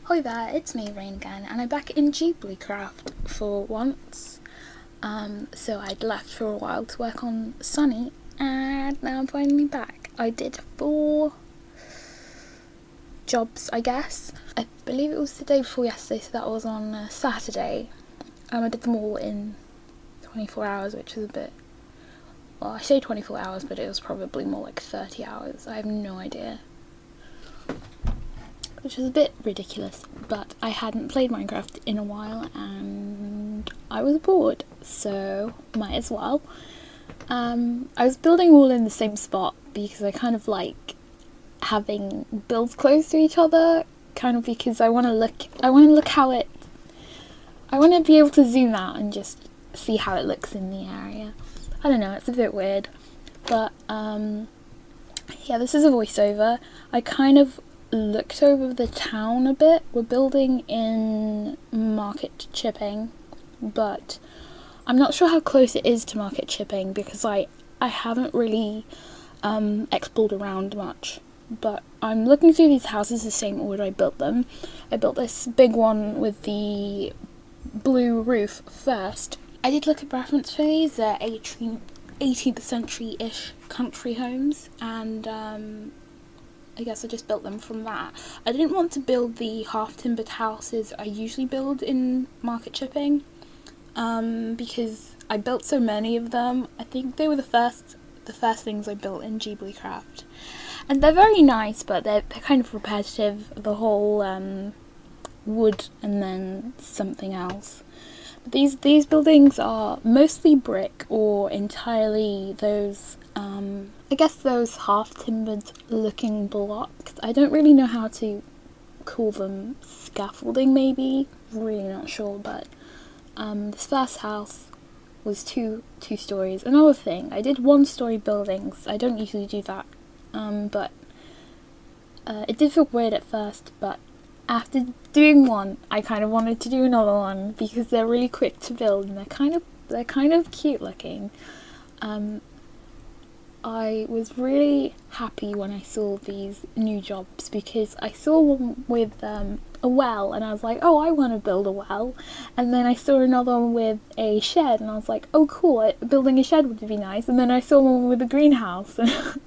Hi there, it's me, Rain again, and I'm back in Ghiblicraft for once. So I'd left for a while to work on Sunny, and now I'm finally back. I did 4 jobs, I guess. I believe it was the day before yesterday, so that was on Saturday. I did them all in 24 hours, which was a bit... Well, I say 24 hours, but it was probably more like 30 hours. I have no idea. Which was a bit ridiculous, but I hadn't played Minecraft in a while and I was bored, so might as well. I was building all in the same spot because I kind of like having builds close to each other, kind of because I want to look how it, I want to be able to zoom out and just see how it looks in the area. I don't know, it's a bit weird, but yeah, this is a voiceover. I kind of looked over the town a bit. We're building in Market Chipping, but I'm not sure how close it is to Market Chipping because I haven't really explored around much. But I'm looking through these houses the same order I built them. I built this big one with the blue roof first. I did look at reference for these. They're 18th century-ish country homes, and I guess I just built them from that. I didn't want to build the half-timbered houses I usually build in Market Chipping, because I built so many of them. I think they were the first things I built in Ghiblicraft. And they're very nice, but they're kind of repetitive, the whole wood and then something else. But these buildings are mostly brick or entirely those I guess those half-timbered looking blocks. I don't really know how to call them. Scaffolding maybe? Really not sure, but this first house was two stories. Another thing, I did 1-story buildings. I don't usually do that, but it did feel weird at first, but after doing one, I kind of wanted to do another one because they're really quick to build and they're kind of cute looking. I was really happy when I saw these new jobs because I saw one with a well and I was like, oh, I want to build a well. And then I saw another one with a shed and I was like, oh cool, building a shed would be nice. And then I saw one with a greenhouse and I was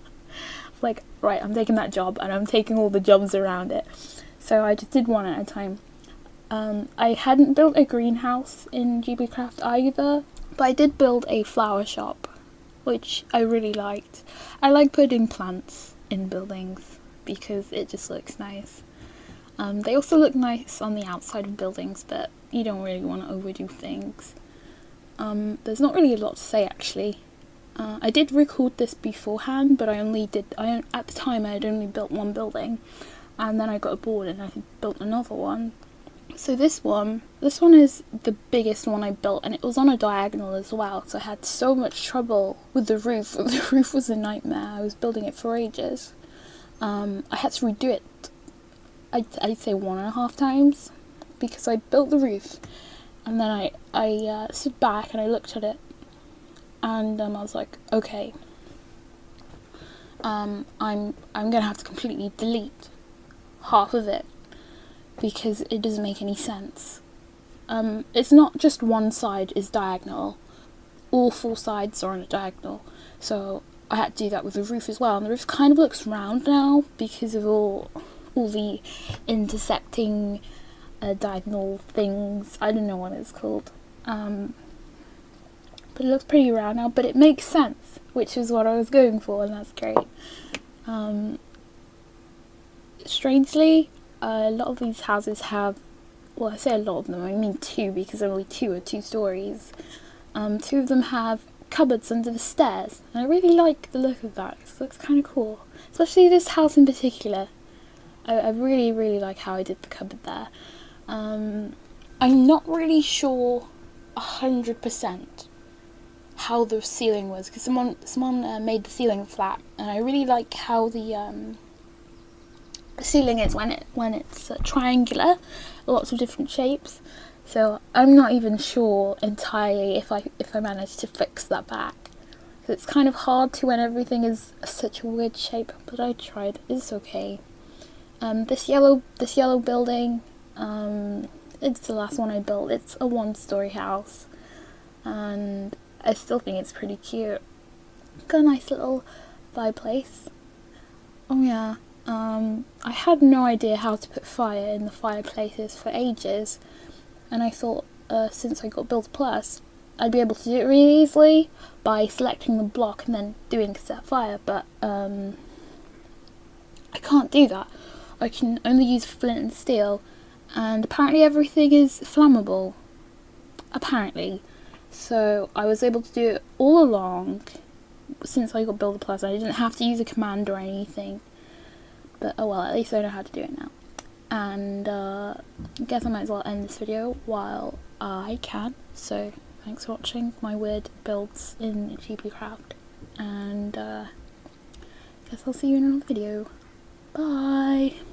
like, right, I'm taking that job and I'm taking all the jobs around it. So I just did one at a time. I hadn't built a greenhouse in Ghiblicraft either, but I did build a flower shop, which I really liked. I like putting plants in buildings because it just looks nice. They also look nice on the outside of buildings, but you don't really want to overdo things. There's not really a lot to say actually. I did record this beforehand, but at the time I had only built one building, and then I got bored and I built another one. So this one is the biggest one I built, and it was on a diagonal as well, so I had so much trouble with the roof. The roof was a nightmare. I was building it for ages. I had to redo it, I'd say 1.5 times, because I built the roof, and then I stood back and I looked at it, and I was like, okay, I'm gonna have to completely delete half of it, because it doesn't make any sense. It's not just one side is diagonal, all 4 sides are on a diagonal, so I had to do that with the roof as well, and the roof kind of looks round now because of all the intersecting diagonal things. I don't know what it's called, but it looks pretty round now, but it makes sense, which is what I was going for, and that's great. Strangely, a lot of these houses have, well, I say a lot of them, I mean 2 because only 2 are 2 stories. 2 of them have cupboards under the stairs, and I really like the look of that. It looks kind of cool, especially this house in particular. I really, really like how I did the cupboard there. I'm not really sure 100% how the ceiling was, because someone made the ceiling flat, and I really like how the ceiling is when it's triangular, lots of different shapes. So I'm not even sure entirely if I managed to fix that back. It's kind of hard to when everything is such a weird shape, but I tried. It's okay. This yellow building It's the last one I built. It's a 1-story house, and I still think it's pretty cute. Got a nice little fireplace. Oh yeah, I had no idea how to put fire in the fireplaces for ages, and I thought since I got Builder Plus, I'd be able to do it really easily by selecting the block and then doing set fire, but I can't do that. I can only use flint and steel, and apparently everything is flammable. Apparently. So I was able to do it all along since I got Builder Plus. I didn't have to use a command or anything. But oh well, at least I know how to do it now. And I guess I might as well end this video while I can. So thanks for watching my weird builds in GPCraft. And guess I'll see you in another video. Bye!